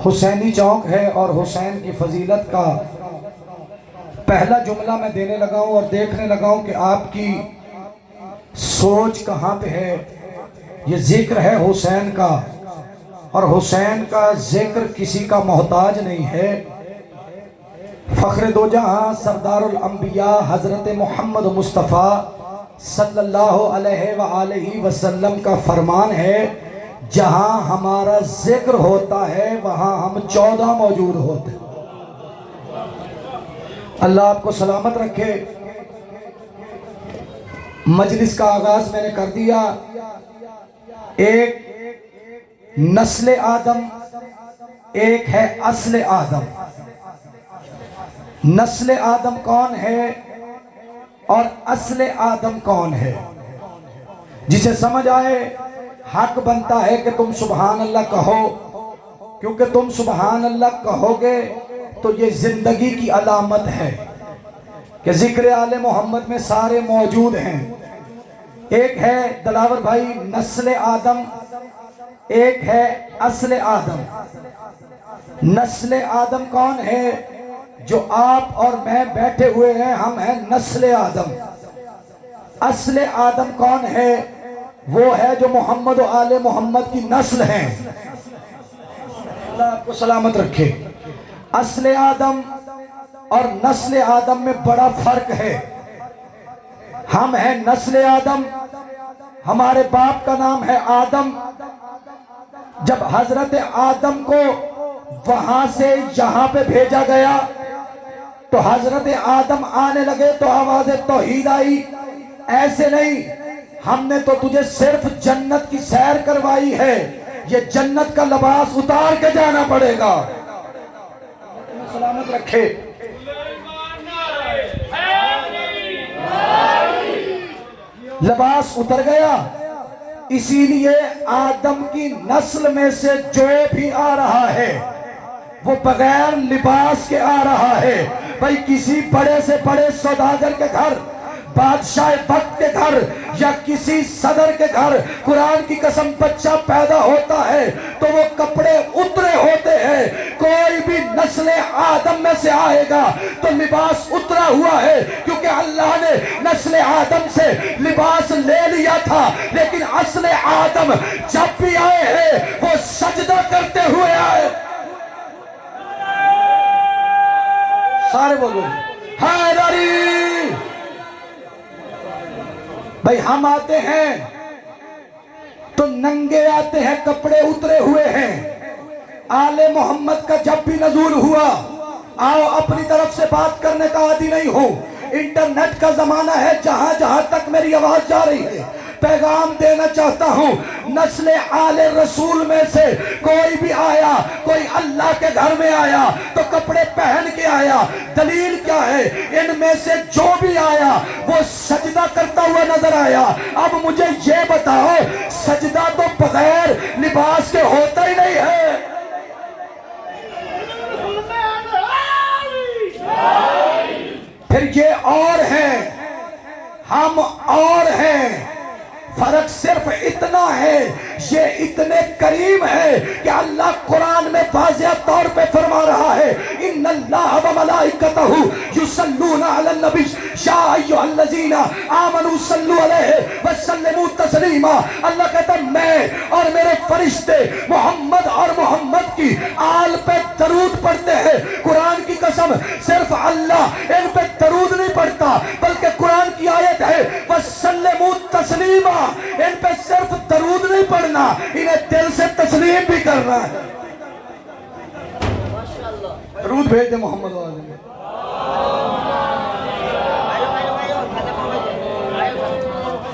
حسینی چوک ہے اور حسین کی فضیلت کا پہلا جملہ میں دینے لگا ہوں اور دیکھنے لگا ہوں کہ آپ کی سوچ کہاں پہ ہے۔ یہ ذکر ہے حسین کا، اور حسین کا ذکر کسی کا محتاج نہیں ہے۔ فخر دو جہاں سردار الانبیاء حضرت محمد مصطفیٰ صلی اللہ علیہ وآلہ وسلم کا فرمان ہے، جہاں ہمارا ذکر ہوتا ہے وہاں ہم 14 موجود ہوتے ہیں۔ اللہ آپ کو سلامت رکھے۔ مجلس کا آغاز میں نے کر دیا۔ ایک نسل آدم، ایک ہے اصل آدم۔ نسل آدم کون ہے اور اصل آدم کون ہے؟ جسے سمجھ آئے حق بنتا ہے کہ تم سبحان اللہ کہو، کیونکہ تم سبحان اللہ کہو گے تو یہ زندگی کی علامت ہے کہ ذکر آل محمد میں سارے موجود ہیں۔ ایک ہے دلاور بھائی نسل آدم، ایک ہے اصل آدم۔ نسل آدم کون ہے؟ جو آپ اور میں بیٹھے ہوئے ہیں، ہم ہیں نسل آدم۔ اصل آدم کون ہے؟ وہ ہے جو محمد و آل محمد کی نسل ہیں۔ اللہ آپ کو سلامت رکھے۔ اصل آدم اور نسل آدم میں بڑا فرق ہے۔ ہم ہیں نسل آدم، ہمارے باپ کا نام ہے آدم۔ جب حضرت آدم کو وہاں سے یہاں پہ بھیجا گیا تو حضرت آدم آنے لگے تو آواز توحید آئی، ایسے نہیں ہم نے تو تجھے صرف جنت کی سیر کروائی ہے، یہ جنت کا لباس اتار کے جانا پڑے گا۔ سلامت رکھے۔ لباس اتر گیا، اسی لیے آدم کی نسل میں سے جو بھی آ رہا ہے وہ بغیر لباس کے آ رہا ہے۔ بھئی کسی بڑے سے بڑے سوداگر کے گھر، بادشاہ وقت کے گھر یا کسی صدر کے گھر قرآن کی قسم بچہ پیدا ہوتا ہے تو وہ کپڑے اترے ہوتے ہیں۔ کوئی بھی نسل آدم میں سے آئے گا تو لباس اترا ہوا ہے، کیونکہ اللہ نے نسل آدم سے لباس لے لیا تھا، لیکن اصل آدم جب بھی آئے ہیں وہ سجدہ کرتے ہوئے آئے۔ سارے بولو حیدری۔ بھئی ہم آتے ہیں تو ننگے آتے ہیں، کپڑے اترے ہوئے ہیں۔ آل محمد کا جب بھی نزول ہوا، آؤ اپنی طرف سے بات کرنے کا عادی نہیں ہوں، انٹرنیٹ کا زمانہ ہے، جہاں جہاں تک میری آواز جا رہی ہے پیغام دینا چاہتا ہوں۔ نسل آل رسول میں سے کوئی بھی آیا، کوئی اللہ کے گھر میں آیا تو کپڑے پہن کے آیا۔ دلیل کیا ہے؟ ان میں سے جو بھی آیا وہ سجدہ کرتا ہوا نظر آیا۔ اب مجھے یہ بتاؤ، سجدہ تو بغیر لباس کے ہوتا ہی نہیں ہے۔ پھر یہ اور ہیں، ہم اور ہیں۔ فرق صرف اتنا ہے، یہ اتنے کریم ہے کہ اللہ قرآن میں واضح طور پہ فرما رہا ہے ان اللہ و ملائکتہ یصلون علی النبی یا ایھا الذین آمنوا صلوا علیہ وسلموا تسلیما۔ اللہ کہتا ہے میں اور میرے فرشتے محمد اور محمد کی آل پہ درود پڑھتے ہیں۔ قرآن کی قسم صرف اللہ ان پہ درود نہیں پڑھتا، بلکہ قرآن کی آیت ہے وسلموا تسلیما۔ ان پہ صرف درود نہیں پڑھنا، انہیں دل سے تسلیم بھی کرنا ہے۔ درود بھیج دے محمد والے میں۔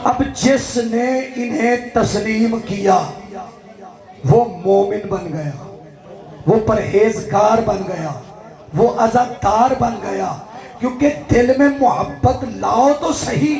اب جس نے انہیں تسلیم کیا وہ مومن بن گیا، وہ پرہیزگار بن گیا، وہ عزادار بن گیا، کیونکہ دل میں محبت لاؤ تو صحیح۔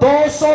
200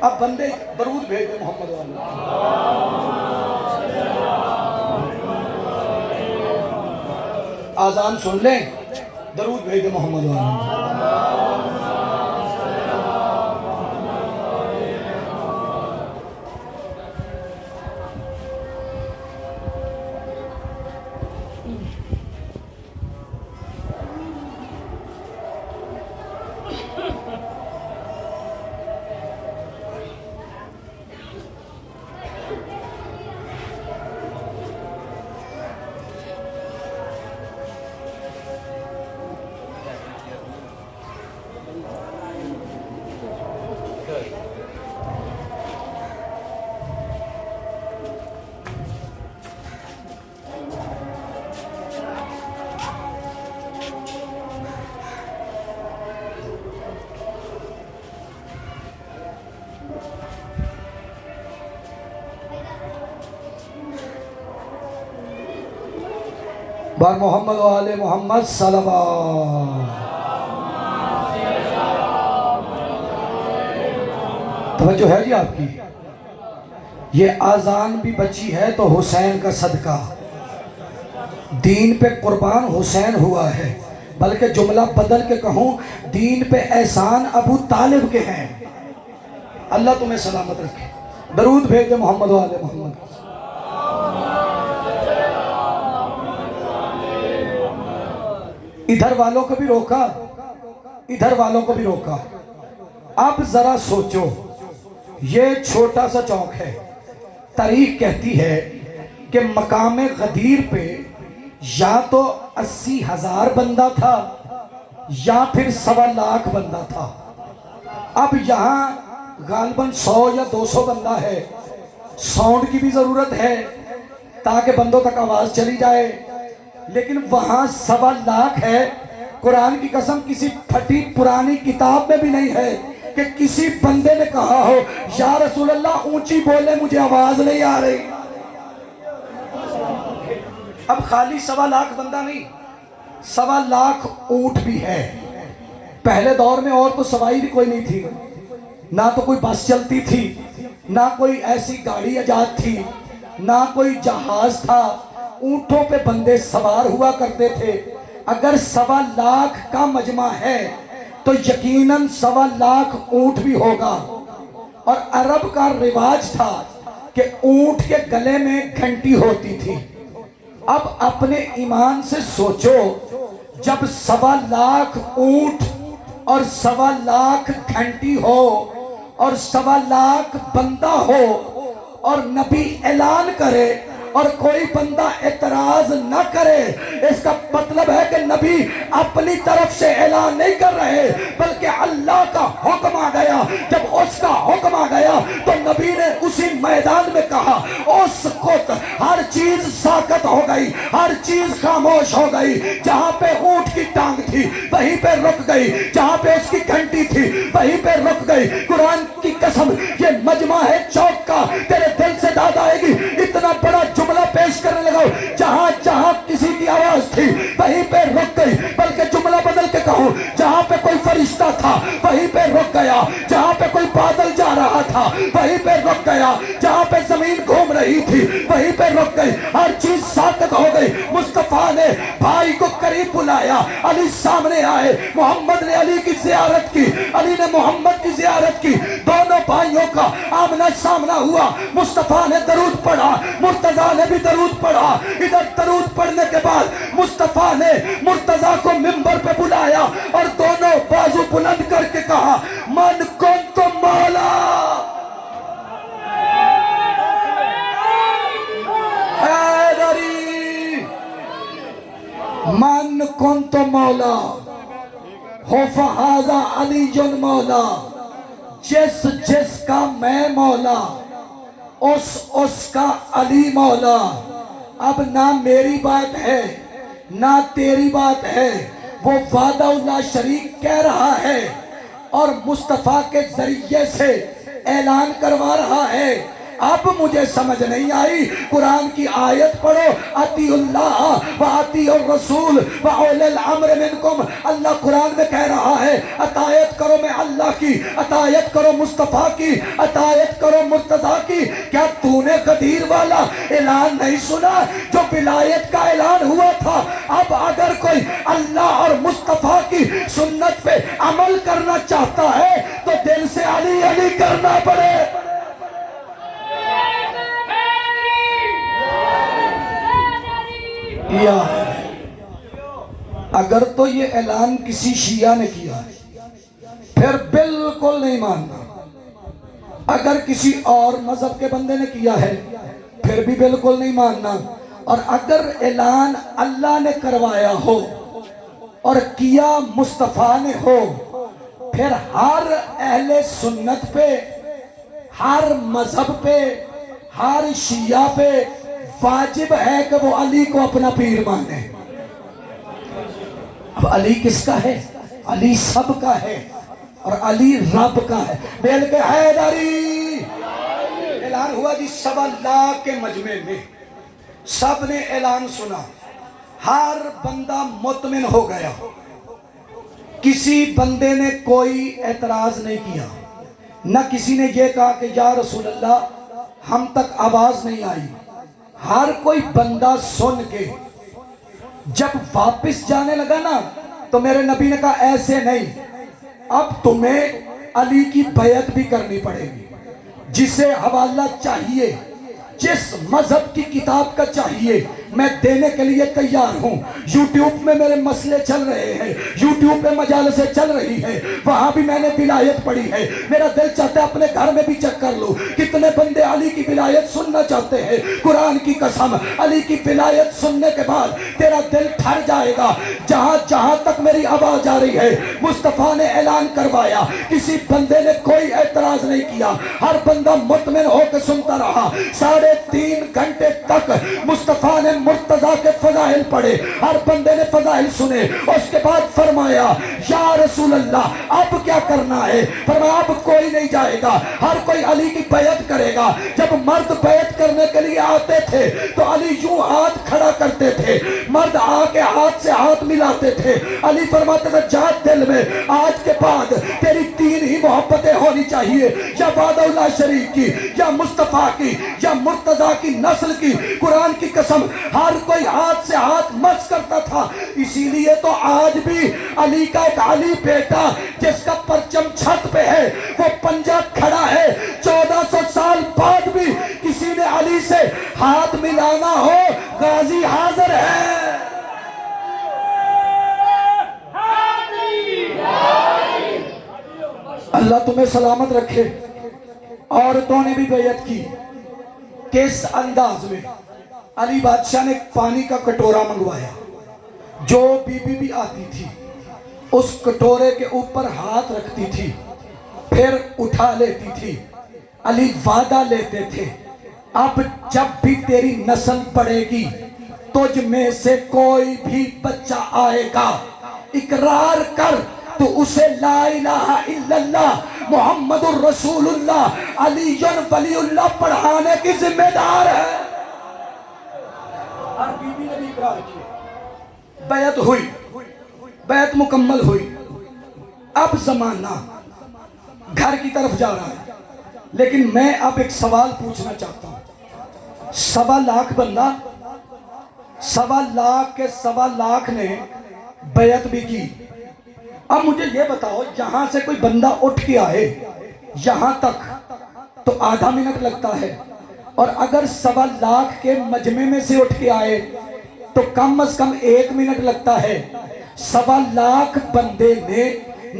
اب بندے درود بھیج دیں محمد والے، آذان سن لیں، درود بھیج دیں محمد والے۔ بار محمد و آل محمد صلوات۔ توجہ ہے جی آپ کی؟ یہ آذان بھی بچی ہے تو حسین کا صدقہ، دین پہ قربان حسین ہوا ہے، بلکہ جملہ بدل کے کہوں دین پہ احسان ابو طالب کے ہیں۔ اللہ تمہیں سلامت رکھے۔ درود بھیج دے محمد و آل محمد۔ ادھر والوں کو بھی روکا، ادھر والوں کو بھی روکا۔ اب ذرا سوچو، یہ چھوٹا سا چوک ہے، تاریخ کہتی ہے کہ مقام غدیر پہ یا تو 80,000 بندہ تھا یا پھر 1.25 بندہ تھا۔ اب یہاں غالباً 100 یا 200 بندہ ہے، ساؤنڈ کی بھی ضرورت ہے تاکہ بندوں تک آواز چلی جائے، لیکن وہاں 1.25 ہے۔ قرآن کی قسم کسی پھٹی پرانی کتاب میں بھی نہیں ہے کہ کسی بندے نے کہا ہو یا رسول اللہ اونچی بولے مجھے آواز نہیں آ رہی۔ اب خالی 1.25 بندہ نہیں، 1.25 اونٹ بھی ہے۔ پہلے دور میں اور تو سوائی بھی کوئی نہیں تھی، نہ تو کوئی بس چلتی تھی، نہ کوئی ایسی گاڑی ایجاد تھی، نہ کوئی جہاز تھا، اونٹوں پہ بندے سوار ہوا کرتے تھے۔ اگر 1.25 کا مجمع ہے تو یقیناً 1.25 اونٹ بھی ہوگا۔ اور عرب کا رواج تھا کہ اونٹ کے گلے میں گھنٹی ہوتی تھی۔ اب اپنے ایمان سے سوچو، جب 1.25 اونٹ اور 1.25 گھنٹی ہو اور 1.25 بندہ ہو اور نبی اعلان کرے اور کوئی بندہ اعتراض نہ کرے، اس کا مطلب ہے کہ نبی اپنی طرف سے اعلان نہیں کر رہے بلکہ اللہ کا حکم آ گیا۔ جب اس کا حکم آ گیا تو نبی نے اسی میدان میں کہا اس وقت ہر چیز ساکت ہو گئی، ہر چیز خاموش ہو گئی۔ جہاں پہ اونٹ کی ٹانگ تھی وہیں پہ رک گئی، جہاں پہ اس کی گھنٹی تھی وہیں پہ رک گئی۔ قرآن کی قسم یہ مجمع ہے چوک کا، تیرے دل سے داد آئے گی۔ اتنا بڑا جملہ پیش کرنے لگا، جہاں جہاں کسی کی آواز تھی وہیں پہ رک گئی، بلکہ جملہ بدل کے کہوں جہاں پہ کوئی فرشتہ تھا وہیں پہ رک گیا، جہاں پہ کوئی بادل جا رہا تھا وہیں پہ رک گیا، جہاں پہ زمین گھوم رہی تھی وہیں پہ رک گئی، ہر چیز ساکت ہو گئی۔ مصطفیٰ نے بھائی کو قریب بلایا، علی سامنے آئے، محمد نے علی کی زیارت کی، علی نے محمد کی زیارت کی، دونوں بھائیوں کا آمنا سامنا ہوا۔ مصطفیٰ نے درود پڑھا، مرتضیٰ نے بھی درود پڑھا۔ ادھر درود پڑھنے کے بعد مصطفیٰ نے مرتضیٰ کو منبر پہ بلایا اور دونوں بازو بلند کر کے کہا من کنت مولا حیدری، من کنت مولا ہو فہذا علی جن مولا، جس جس کا میں مولا اس کا علی مولا۔ اب نہ میری بات ہے نہ تیری بات ہے، وہ وعدہ اللہ شریک کہہ رہا ہے اور مصطفیٰ کے ذریعے سے اعلان کروا رہا ہے اب مجھے سمجھ نہیں آئی، قرآن کی آیت پڑھو، اطیعوا اللہ و اطیعوا الرسول و اولی الامر منکم۔ اللہ قرآن میں کہہ رہا ہے اطاعت کرو میں اللہ کی، اطاعت کرو مصطفیٰ کی، اطاعت کرو مرتضیٰ کی۔ کیا تو نے غدیر والا اعلان نہیں سنا جو ولایت کا اعلان ہوا تھا؟ اب اگر کوئی اللہ اور مصطفیٰ کی سنت پہ عمل کرنا چاہتا ہے تو دل سے علی علی کرنا پڑے۔ یا اگر تو یہ اعلان کسی شیعہ نے کیا پھر بالکل نہیں ماننا، اگر کسی اور مذہب کے بندے نے کیا ہے پھر بھی بالکل نہیں ماننا، اور اگر اعلان اللہ نے کروایا ہو اور کیا مصطفیٰ نے ہو پھر ہر اہل سنت پہ، ہر مذہب پہ، ہر شیعہ پہ واجب ہے کہ وہ علی کو اپنا پیر مانے۔ اب علی کس کا ہے؟ علی سب کا ہے اور علی رب کا ہے۔ بیل کے حیدری اعلان ہوا جی 1.25 لاکھ کے مجمع میں، سب نے اعلان سنا، ہر بندہ مطمئن ہو گیا، کسی بندے نے کوئی اعتراض نہیں کیا، نہ کسی نے یہ کہا کہ یا رسول اللہ ہم تک آواز نہیں آئی۔ ہر کوئی بندہ سن کے جب واپس جانے لگا نا تو میرے نبی نے کہا ایسے نہیں، اب تمہیں علی کی بیعت بھی کرنی پڑے گی، جسے حوالہ چاہیے، جس مذہب کی کتاب کا چاہیے میں دینے کے لیے تیار ہوں۔ یوٹیوب میں میرے مسئلے چل رہے ہیں، یوٹیوب پہ مجالسیں چل رہی ہیں، وہاں بھی میں نے ولایت پڑھی ہے، میرا دل چاہتا ہے اپنے گھر میں بھی چیک کر لوں کتنے بندے علی کی ولایت سننا چاہتے ہیں۔ قرآن کی قسم علی کی ولایت سننے کے بعد تیرا دل ٹھر جائے گا۔ جہاں تک میری آواز جا رہی ہے مصطفیٰ نے اعلان کروایا، کسی بندے نے کوئی اعتراض نہیں کیا، ہر بندہ مطمئن ہو کے سنتا رہا۔ 3.5 گھنٹے تک مصطفیٰ نے مرتضیٰ کے فضائل پڑھے، ہر بندے نے فضائل سنے، اس کے بعد فرمایا یا رسول اللہ اب کیا کرنا ہے؟ فرمایا اب کوئی نہیں جائے گا، ہر کوئی علی کی بیعت کرے گا۔ جب مرد بیعت کرنے کے لیے آتے تھے تو علی یوں ہاتھ کھڑا کرتے تھے، مرد آ کے ہاتھ سے ہاتھ ملاتے تھے، علی فرماتے تھے جا دل میں آج کے بعد تیری 3 ہی محبتیں ہونی چاہیے، یا وعدہ اللہ شریف کی، یا مصطفیٰ کی، یا مرتضیٰ کی نسل کی۔ قرآن کی قسم ہر کوئی ہاتھ سے ہاتھ مس کرتا تھا۔ اسی لیے تو آج بھی علی کا ایک علی بیٹا جس کا پرچم چھت پہ ہے وہ پنجہ کھڑا ہے، 1400 سال بعد بھی کسی نے علی سے ہاتھ ملانا ہو غازی حاضر ہے۔ اللہ تمہیں سلامت رکھے۔ عورتوں نے بھی بیعت کی، کس انداز میں؟ علی بادشاہ نے پانی کا کٹورا منگوایا، جو بی بی بھی آتی تھی اس کٹورے کے اوپر ہاتھ رکھتی تھی پھر اٹھا لیتی تھی۔ علی وعدہ لیتے تھے اب جب بھی تیری نسل بڑھے گی تجھ میں سے کوئی بھی بچہ آئے گا اقرار کر تو اسے لا الہ الا اللہ محمد الرسول اللہ علی ولی اللہ پڑھانے کی ذمہ دار ہے۔ اور بی بی نے بھی اقرار کیا، بیعت ہوئی، بیعت مکمل ہوئی۔ اب زمانہ گھر کی طرف جا رہا ہے، لیکن میں اب ایک سوال پوچھنا چاہتا ہوں۔ 1.25 لاکھ بندہ، 1.25 لاکھ کے 1.25 لاکھ نے بیعت بھی کی۔ اب مجھے یہ بتاؤ یہاں سے کوئی بندہ اٹھ کے آئے یہاں تک تو آدھا منٹ لگتا ہے، اور اگر 1.25 لاکھ کے مجمع میں سے اٹھ کے آئے تو کم از کم 1 منٹ لگتا ہے۔ 1.25 لاکھ بندے نے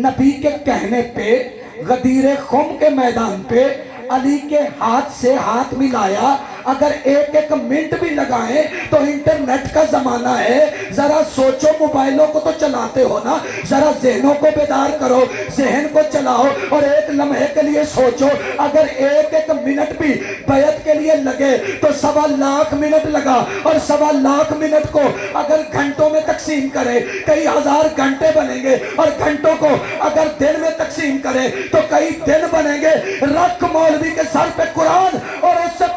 نبی کے کہنے پہ غدیر خم کے میدان پہ علی کے ہاتھ سے ہاتھ ملایا۔ اگر 1 منٹ بھی لگائیں تو انٹرنیٹ کا زمانہ ہے، ذرا سوچو، موبائلوں کو تو چلاتے ہو نا، ذرا ذہنوں کو بیدار کرو، ذہن کو چلاؤ اور ایک لمحے کے لیے سوچو۔ اگر 1 منٹ بھی بیعت کے لیے لگے تو 1.25 لاکھ منٹ لگا، اور 1.25 لاکھ منٹ کو اگر گھنٹوں میں تقسیم کرے کئی ہزار گھنٹے بنیں گے، اور گھنٹوں کو اگر دن میں تقسیم کرے تو کئی دن بنیں گے۔ رکھ مولوی کے سر پہ قرآن اور اس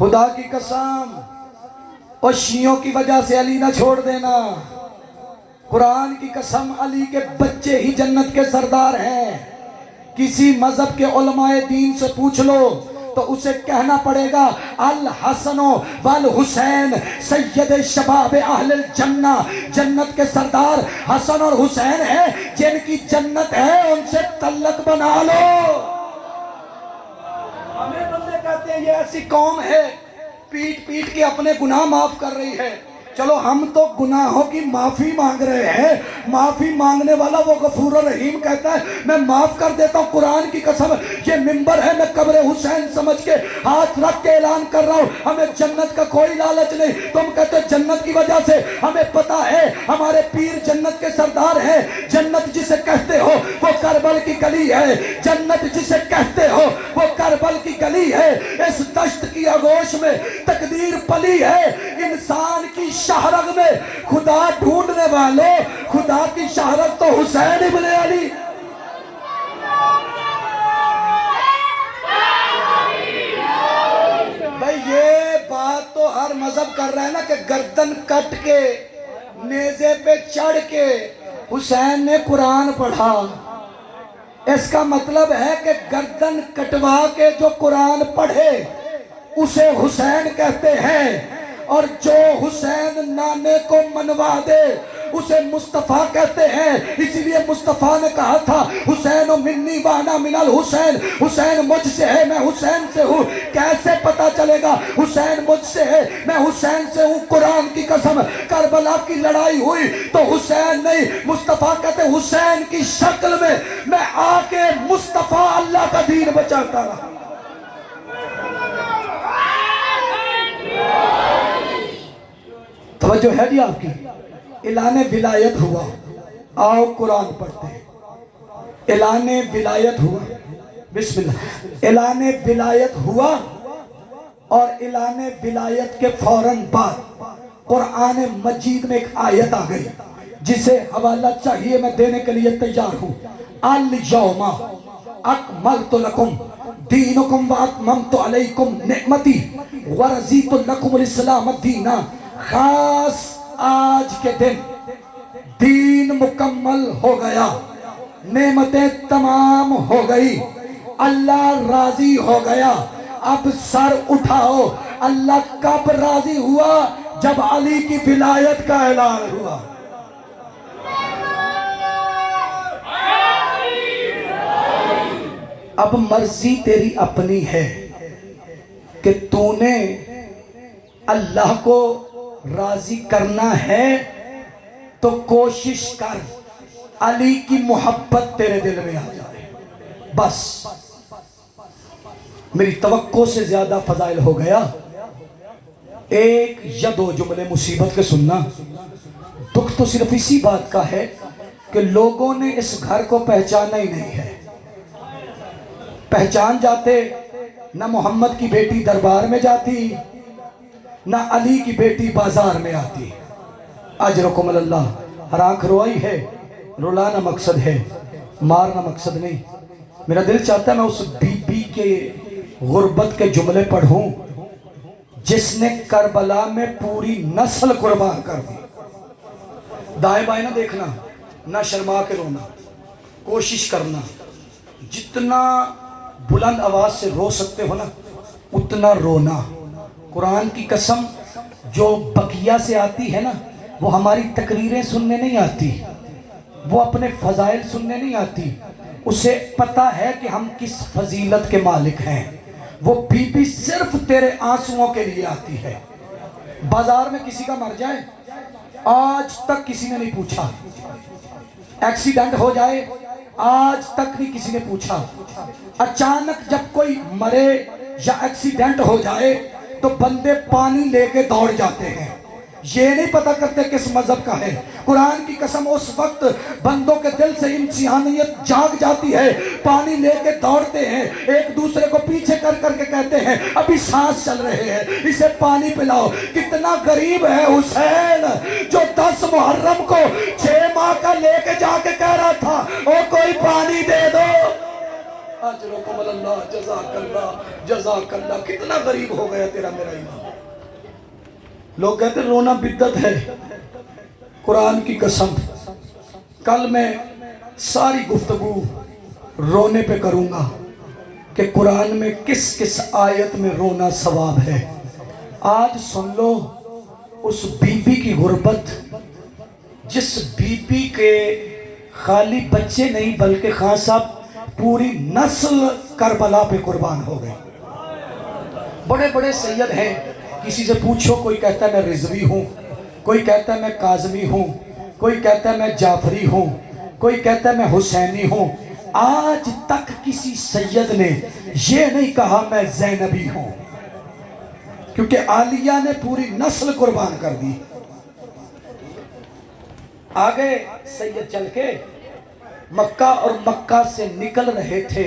خدا کی قسم اور شیعوں کی وجہ سے علی نہ چھوڑ دینا. قرآن کی قسم علی کے بچے ہی جنت کے سردار ہیں. کسی مذہب کے علماء دین سے پوچھ لو تو اسے کہنا پڑے گا الحسن والحسین سید شباب اہل الجنہ. جنت کے سردار حسن اور حسین ہیں. جن کی جنت ہے ان سے تعلق بنا لو. ہمیں بندے کہتے ہیں یہ ایسی قوم ہے پیٹ پیٹ کے اپنے گناہ معاف کر رہی ہے. چلو ہم تو گناہوں کی معافی مانگ رہے ہیں. معافی مانگنے والا وہ غفور الرحیم کہتا ہے میں معاف کر دیتا ہوں. قرآن کی قسم یہ منبر ہے میں قبر حسین سمجھ کے ہاتھ رکھ کے اعلان کر رہا ہوں ہمیں جنت کا کوئی لالچ نہیں. تم کہتے جنت کی وجہ سے ہمیں پتا ہے ہمارے پیر جنت کے سردار ہیں. جنت جسے کہتے ہو وہ کربل کی گلی ہے. جنت جسے کہتے ہو وہ کربل کی گلی ہے. اس دشت کی آغوش میں تقدیر پلی ہے. انسان کی شہرگ میں خدا ڈھونڈنے والوں خدا کی شہرگ تو حسین ابن علی. بھئی یہ بات تو ہر مذہب کر رہا ہے نا کہ گردن کٹ کے نیزے پہ چڑھ کے حسین نے قرآن پڑھا. اس کا مطلب ہے کہ گردن کٹوا کے جو قرآن پڑھے اسے حسین کہتے ہیں. اور جو حسین نانے کو منوا دے اسے مصطفیٰ کہتے ہیں. اسی لیے مصطفیٰ نے کہا تھا حسین منی وانا من الحسین. حسین مجھ سے ہے میں حسین سے ہوں. کیسے پتا چلے گا حسین مجھ سے ہے میں حسین سے ہوں؟ قرآن کی قسم کربلا کی لڑائی ہوئی تو حسین نہیں مصطفیٰ کہتے حسین کی شکل میں آ کے مصطفیٰ اللہ کا دین بچاتا رہا. توجہ ہے جی آپ کی. اعلان ولایت ہوا. آؤ قرآن پڑھتے ہیں. اعلان ولایت ہوا. بسم اللہ. اعلان ولایت ہوا اور اعلان ولایت کے فوراً بعد قرآن مجید میں ایک آیت آ گئی جسے حوالہ چاہیے میں دینے کے لیے تیار ہوں. الیوم اکملت لکم دینکم واتممت علیکم نعمتی ورضیت لکم الاسلام دینا. خاص آج کے دن دین مکمل ہو گیا. نعمتیں تمام ہو گئی. اللہ راضی ہو گیا. اب سر اٹھاؤ. اللہ کب راضی ہوا؟ جب علی کی ولایت کا اعلان ہوا. اب مرضی تیری اپنی ہے کہ تو نے اللہ کو راضی کرنا ہے تو کوشش کر علی کی محبت تیرے دل میں آ جائے. بس میری توقع سے زیادہ فضائل ہو گیا. ایک یا دو جملے مصیبت کے سننا. دکھ تو صرف اسی بات کا ہے کہ لوگوں نے اس گھر کو پہچانا ہی نہیں ہے. پہچان جاتے نہ محمد کی بیٹی دربار میں جاتی نہ علی کی بیٹی بازار میں آتی. اجرکم اللہ. ہر آنکھ روائی ہے. رلانا مقصد ہے مارنا مقصد نہیں. میرا دل چاہتا ہے میں اس بی بی کے غربت کے جملے پڑھوں جس نے کربلا میں پوری نسل قربان کر دی. دائیں بائیں نہ دیکھنا نہ شرما کے رونا. کوشش کرنا جتنا بلند آواز سے رو سکتے ہو نا اتنا رونا. قرآن کی قسم جو بقیہ سے آتی ہے نا وہ ہماری تقریریں سننے نہیں آتی. وہ اپنے فضائل سننے نہیں آتی. اسے پتا ہے کہ ہم کس فضیلت کے مالک ہیں. وہ بی صرف تیرے آنسوؤں کے لیے آتی ہے. بازار میں کسی کا مر جائے آج تک کسی نے نہیں پوچھا. ایکسیڈنٹ ہو جائے آج تک نہیں کسی نے پوچھا. اچانک جب کوئی مرے یا ایکسیڈنٹ ہو جائے تو بندے پانی لے کے دوڑ جاتے ہیں. یہ نہیں پتا کرتے کس مذہب کا ہے. قرآن کی قسم اس وقت بندوں کے دل سے انسانیت جاگ جاتی ہے. پانی لے کے دوڑتے ہیں. ایک دوسرے کو پیچھے کر کر کے کہتے ہیں ابھی سانس چل رہے ہیں اسے پانی پلاؤ. کتنا غریب ہے حسین جو 10 محرم کو 6 ماہ کا لے کے جا کے کہہ رہا تھا او کوئی پانی دے دو. اجرکم اللہ، جزاک اللہ، جزاک اللہ۔ کتنا غریب ہو گیا تیرا میرا امام۔ لوگ کہتے ہیں رونا بدعت ہے، قرآن کی قسم کل میں ساری گفتگو رونے پہ کروں گا کہ قرآن میں کس کس آیت میں رونا ثواب ہے۔ آج سن لو اس بی بی کی غربت، جس بی بی کے خالی بچے نہیں بلکہ خان صاحب پوری نسل کربلا پہ قربان ہو گئی۔ بڑے بڑے سید ہیں، کسی سے پوچھو، کوئی کہتا ہے میں رضوی ہوں، کوئی کہتا ہے میں کاظمی ہوں، کوئی کہتا ہے میں جعفری ہوں، کوئی کہتا ہے میں حسینی ہوں۔ آج تک کسی سید نے یہ نہیں کہا میں زینبی ہوں، کیونکہ عالیہ نے پوری نسل قربان کر دی۔ آگے سید چل کے مکہ اور مکہ سے نکل رہے تھے،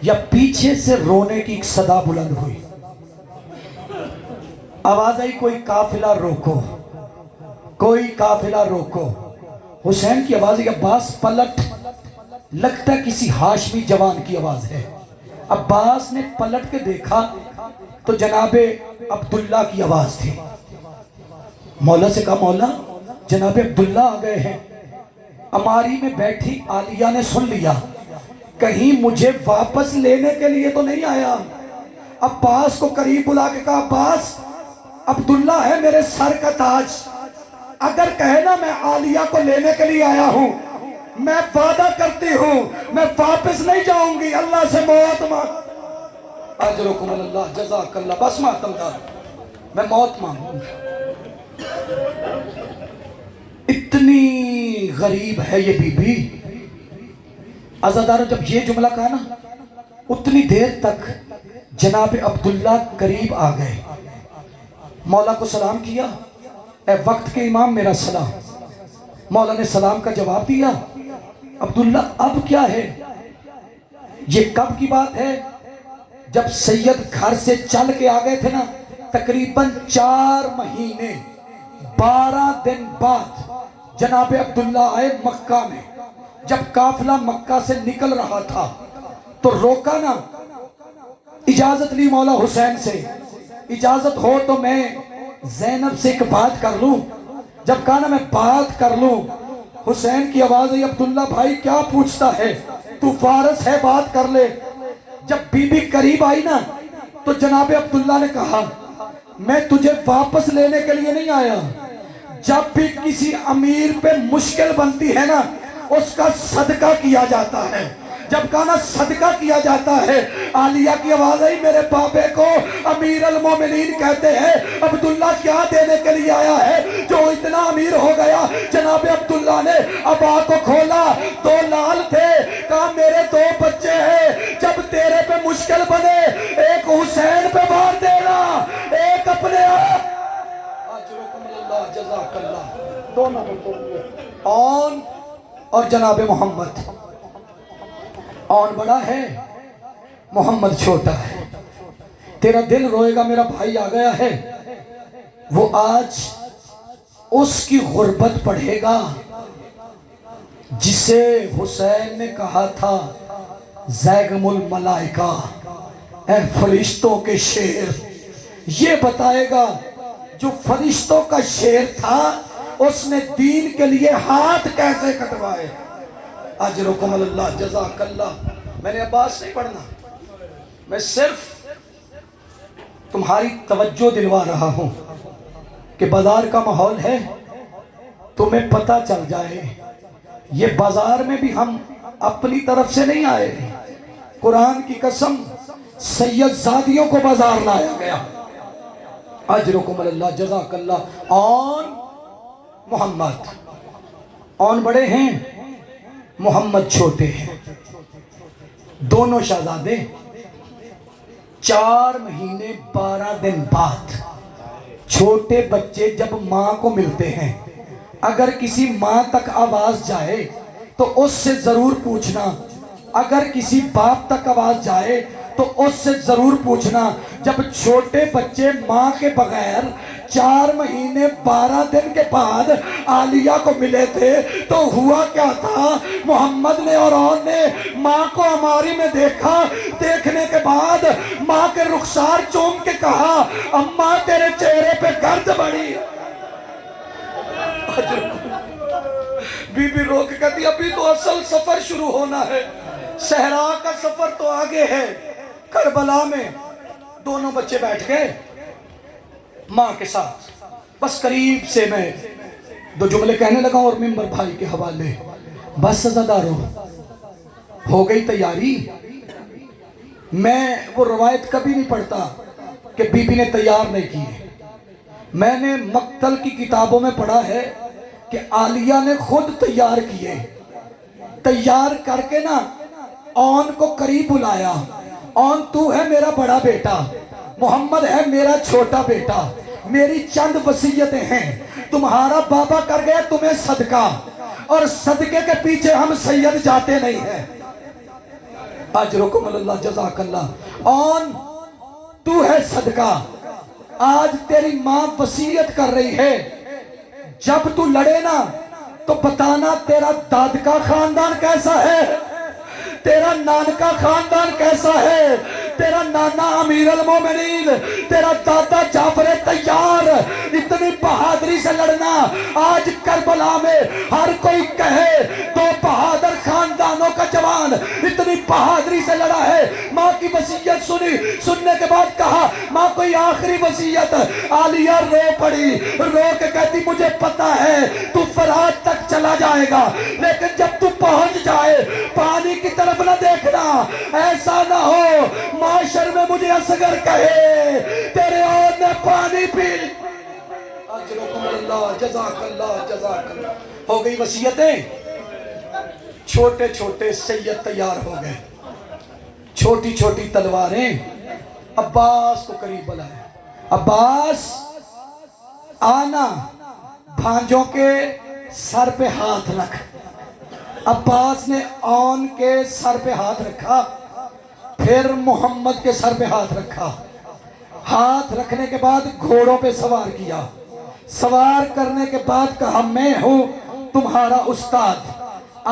یا پیچھے سے رونے کی ایک صدا بلند ہوئی، آواز آئی کوئی قافلہ روکو، کوئی قافلہ روکو۔ حسین کی آواز ہے، عباس پلٹ، لگتا ہے کسی ہاشمی جوان کی آواز ہے۔ عباس نے پلٹ کے دیکھا تو جناب عبداللہ کی آواز تھی۔ مولا سے کہا مولا جناب عبداللہ آ گئے ہیں۔ اماری میں بیٹھی عالیہ نے سن لیا، کہیں مجھے واپس لینے کے لیے تو نہیں آیا۔ عباس کو قریب بلا کے کہا عباس، عبداللہ ہے میرے سر کا تاج، اگر کہے نا میں عالیہ کو لینے کے لیے آیا ہوں، میں وعدہ کرتی ہوں میں واپس نہیں جاؤں گی، اللہ سے موت مانگ۔ اجرکم اللہ، جزاک اللہ، بس ماتم دار، میں موت مانگوں گا۔ اتنی غریب ہے یہ بی بی۔ عزادارو جب یہ جملہ کہا نا، اتنی دیر تک جناب عبداللہ قریب آ گئے، مولا کو سلام کیا، اے وقت کے امام میرا سلام۔ مولا نے سلام کا جواب دیا۔ عبداللہ اب کیا ہے؟ یہ کب کی بات ہے؟ جب سید گھر سے چل کے آ گئے تھے نا، تقریباً 4 مہینے 12 دن بعد جناب عبداللہ آئے مکہ میں۔ جب قافلہ مکہ سے نکل رہا تھا تو روکا نا، اجازت لی مولا حسین سے، اجازت ہو تو میں زینب سے ایک بات کر لوں۔ جب کہا نا میں بات کر لوں، حسین کی آواز ہے عبداللہ بھائی کیا پوچھتا ہے، تو وارث ہے بات کر لے۔ جب بی بی قریب آئی نا تو جناب عبداللہ نے کہا میں تجھے واپس لینے کے لیے نہیں آیا، جب بھی کسی امیر پہ مشکل بنتی ہے نا اس کا صدقہ کیا جاتا ہے۔ جب کہا نا صدقہ کیا جاتا ہے، عالیہ کی آواز آئی میرے بابے کو امیر المومنین کہتے ہیں، عبداللہ کیا دینے کے لیے آیا ہے جو اتنا امیر ہو گیا؟ جناب عبداللہ نے ابا کو کھولا، 2 لال تھے، کہا میرے 2 بچے ہیں، جب تیرے پہ مشکل بنے ایک حسین پہ مار دینا، ایک اپنے آپ۔ اجرکم اللہ، جزاک اللہ۔ دونوں اون اور جناب محمد، اون بڑا ہے محمد چھوٹا ہے۔ تیرا دل روئے گا میرا بھائی آ گیا ہے، وہ آج اس کی غربت پڑھے گا جسے حسین نے کہا تھا زیغم الملائکہ، اے فرشتوں کے شیر۔ یہ بتائے گا جو فرشتوں کا شیر تھا اس نے دین کے لیے ہاتھ کیسے کٹوائے۔ اجرکم اللہ، جزاک اللہ۔ میں نے عباس نہیں پڑھنا، میں صرف تمہاری توجہ دلوا رہا ہوں کہ بازار کا ماحول ہے، تمہیں پتہ چل جائے یہ بازار میں بھی ہم اپنی طرف سے نہیں آئے، قرآن کی قسم سید زادیوں کو بازار لایا گیا۔ اجرکم اللہ، جزاک اللہ۔ اون محمد، اون بڑے ہیں محمد چھوٹے ہیں، دونوں شہزادے 4 مہینے 12 دن بعد۔ چھوٹے بچے جب ماں کو ملتے ہیں، اگر کسی ماں تک آواز جائے تو اس سے ضرور پوچھنا، اگر کسی باپ تک آواز جائے تو اس سے ضرور پوچھنا جب چھوٹے بچے ماں کے بغیر 4 مہینے 12 دن کے بعد عالیہ کو ملے تھے تو ہوا کیا تھا؟ محمد نے اور اون نے ماں کو عماری میں دیکھا، دیکھنے کے بعد ماں کے رخسار چوم کے کہا اماں تیرے چہرے پہ گرد بڑی۔ بی بی رو کے کہتی ابھی تو اصل سفر شروع ہونا ہے، صحرا کا سفر تو آگے ہے۔ کربلا میں دونوں بچے بیٹھ گئے ماں کے ساتھ، بس قریب سے میں 2 جملے کہنے لگا اور ممبر بھائی کے حوالے۔ بس عزادارو ہو گئی تیاری۔ میں وہ روایت کبھی نہیں پڑھتا کہ بی بی نے تیار نہیں کی، میں نے مقتل کی کتابوں میں پڑھا ہے کہ عالیہ نے خود تیار کیے، تیار کر کے نا اون کو قریب بلایا، اون تو ہے میرا بڑا بیٹا، محمد ہے میرا چھوٹا بیٹا، میری چند وصیتیں ہیں، تمہارا بابا کر گیا تمہیں صدقہ، اور صدقے کے پیچھے ہم سید جاتے نہیں ہیں۔ اجرکم اللہ جزاک اللہ۔ اون تو ہے صدقہ، آج تیری ماں وصیت کر رہی ہے جب تو لڑے نا تو بتانا تیرا داد کا خاندان کیسا ہے، تیرا نان کا خاندان کیسا ہے، تیرا نانا امیر المومنین، تیرا دادا جعفر تیار، اتنی بہادری سے لڑنا۔ آج کربلا میں ہر کوئی کہے 2 بہادر خاندانوں کا جوان اتنی بہادری سے لڑا ہے۔ ماں کی وصیت سنی، سننے کے بعد کہا ماں کوئی آخری وصیت۔ عالیہ رو پڑی، رو کے کہتی مجھے پتا ہے تو فرات تک چلا جائے گا، لیکن جب تو پہنچ جائے پانی کی طرف نہ دیکھنا، ایسا نہ ہو معاشر میں مجھے اصغر کہے تیرے اور نے پانی پی۔ اجرکم اللہ جزاک اللہ جزاک اللہ۔ ہو گئی وصیتیں، چھوٹے چھوٹے سید تیار ہو گئے، چھوٹی چھوٹی تلواریں۔ عباس کو قریب بلایا، عباس آنا، بھانجوں کے سر پہ ہاتھ رکھ۔ عباس نے اون کے سر پہ ہاتھ رکھا، پھر محمد کے سر پہ ہاتھ رکھا، ہاتھ رکھنے کے بعد گھوڑوں پہ سوار کیا، سوار کرنے کے بعد کہا میں ہوں تمہارا استاد،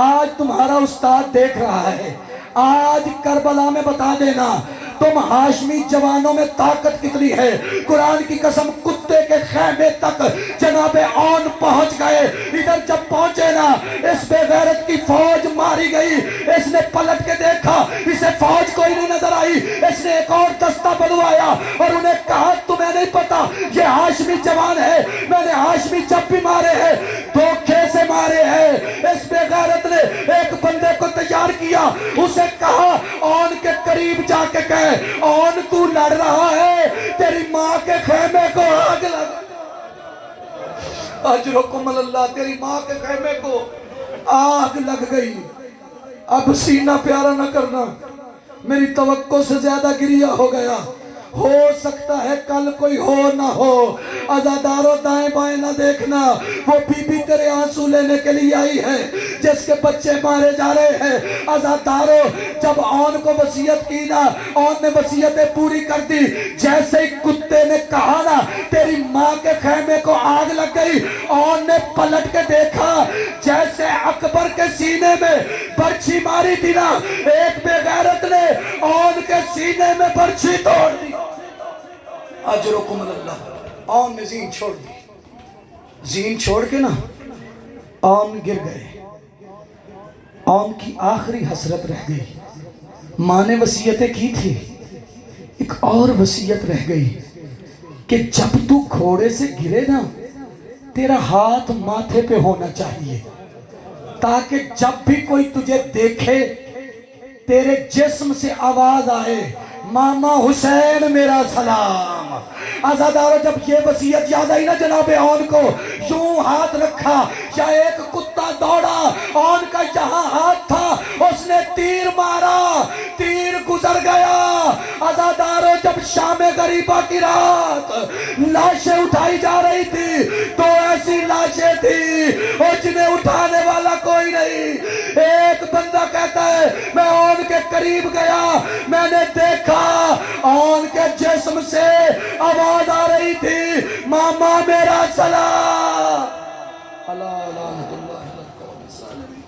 آج تمہارا استاد دیکھ رہا ہے، آج کربلا میں بتا دینا تم ہاشمی جوانوں میں طاقت کتنی ہے۔ قرآن کی قسم کتے کے خیمے تک جناب اون پہنچ گئے۔ ادھر جب پہنچے نا اس بے غیرت کی فوج ماری گئی، اس نے پلٹ کے دیکھا، اسے فوج کوئی نہیں نظر آئی، اس نے ایک اور دستہ بلوایا اور انہیں کہا تمہیں نہیں پتا یہ ہاشمی جوان ہے، میں نے ہاشمی جب بھی مارے ہیں دھوکے سے مارے ہیں۔ اس بے غیرت نے ایک بندے کو تیار کیا، اسے کہا اون کے قریب جا کے کہے اون تو لڑ رہا ہے تیری ماں کے خیمے کو آگ لگ۔ اجرکم اللہ، تیری ماں کے خیمے کو آگ لگ گئی۔ اب سینہ پیارا نہ کرنا، میری توقع سے زیادہ گریہ ہو گیا، ہو سکتا ہے کل کوئی ہو نہ ہو۔ عزادارو دائیں بائیں نہ دیکھنا، وہ بی بی تیرے آنسو لینے کے لیے آئی ہے جس کے بچے مارے جا رہے ہیں۔ عزادارو جب اون کو وصیت کی نا، اون نے وصیتیں پوری کر دی، جیسے ہی کتے نے کہا نا تیری ماں کے خیمے کو آگ لگ گئی، اون نے پلٹ کے دیکھا جیسے اکبر کے سینے میں برچھی ماری تھی نا، ایک بے غیرت نے اون کے سینے میں برچھی توڑ دی۔ اجرکم اللہ، اون نے زین چھوڑ دی، زین چھوڑ کے نا اون گر گئے، اون کی آخری حسرت رہ گئی۔ ماں نے وصیتیں کی تھی، ایک اور وصیت رہ گئی کہ جب تو گھوڑے سے گرے نا تیرا ہاتھ ماتھے پہ ہونا چاہیے تاکہ جب بھی کوئی تجھے دیکھے تیرے جسم سے آواز آئے ماما حسین میرا سلام۔ عزادارو جب یہ وصیت یاد آئی نا جناب اون کو، یوں ہاتھ رکھا یا ایک کتا دوڑا، اون کا جہاں ہاتھ تھا اس نے تیر مارا، تیر گزر گیا۔ عزادارو جب شام غریبہ کی رات لاشیں اٹھائی جا رہی تھی تو ایسی لاشیں تھی اور جنہیں اٹھانے والا کوئی نہیں۔ ایک بندہ کہتا ہے میں اون کے قریب گیا، میں نے دیکھا اور ان کے جسم سے آواز آ رہی تھی ماما میرا سلام اللہ لعنت اللہ علی القوم الظالمین.